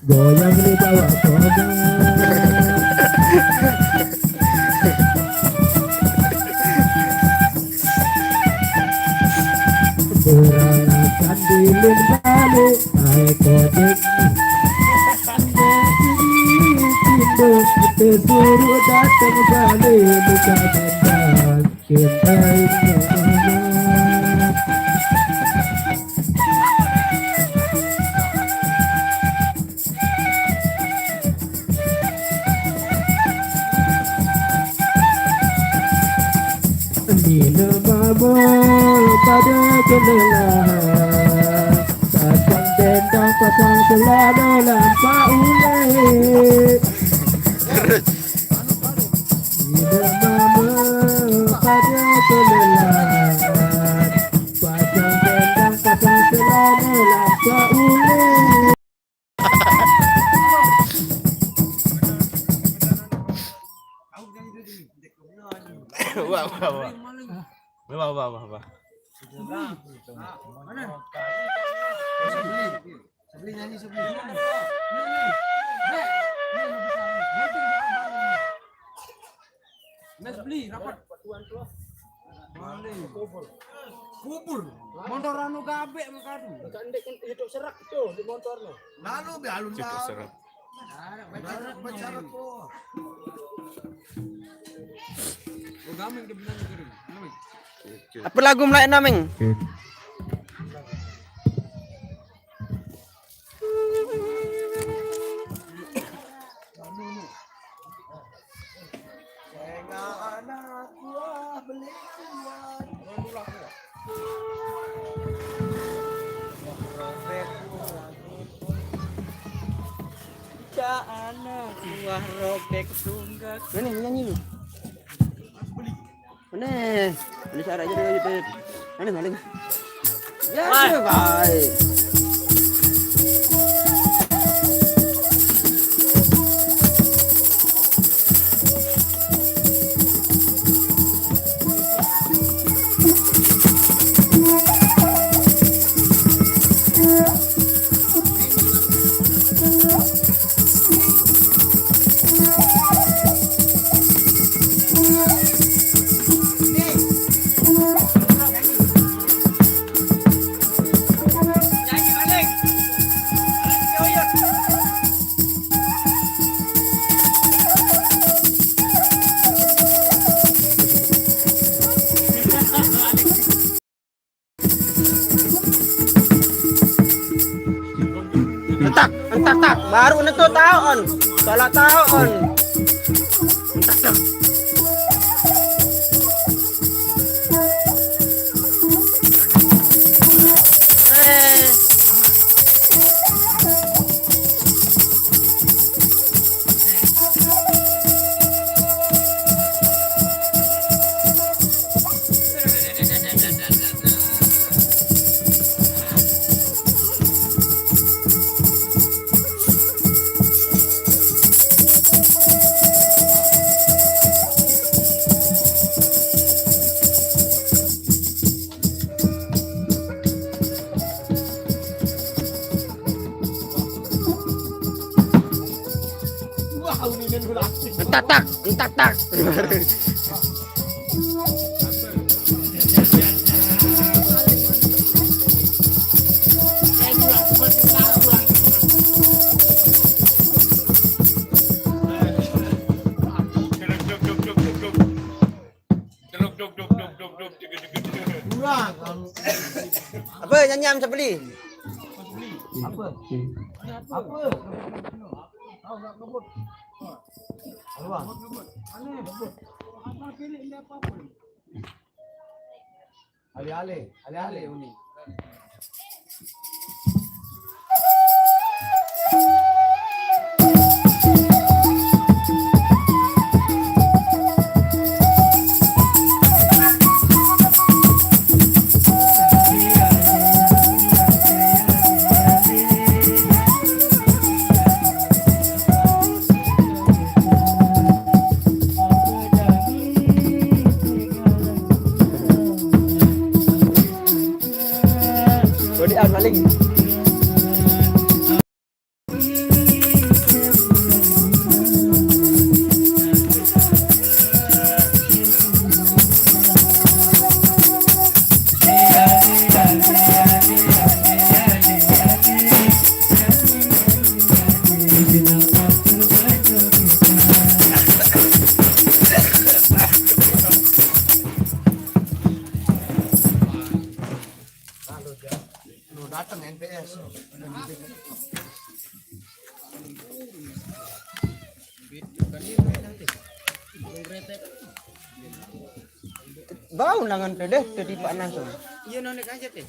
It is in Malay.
goyang di bawah pohon. Berangkat dilin balik naik ojek disuruh datang balik buka bentang kita ini Nina babol pada kelelahan pasang tendang pasang selada lampak ulai Nina babol pada kelelahan pasang tendang pasang selada lampak ulai Wah. Sebeli nyanyi sebeli. Mas beli rapat tuan tua. Kubur. Motor anu gabe makadu. Kandek itu serak itu di motorno. Lalu be alun serak. Baca kok. Oh gamen ke bilang kering. Apa lagu mulai nameng? Anak buah beli buah. Anak buah robek tunggak. Mana nyanyi lu? Mana? Ini cara aja dulu. Mana maling? Ya, baik. Tak baru neto tahun salah tahun tak tak. Apa nyanyi am beli? Apa? Oh, enggak ngebut. Apa? Aneh, ngebut. Apa pilih ini apa-apa? Ale-ale uni. balik. Datang NPS. Bau nangan pedeh tadi Pak Nasum. Iya nonek aja teh.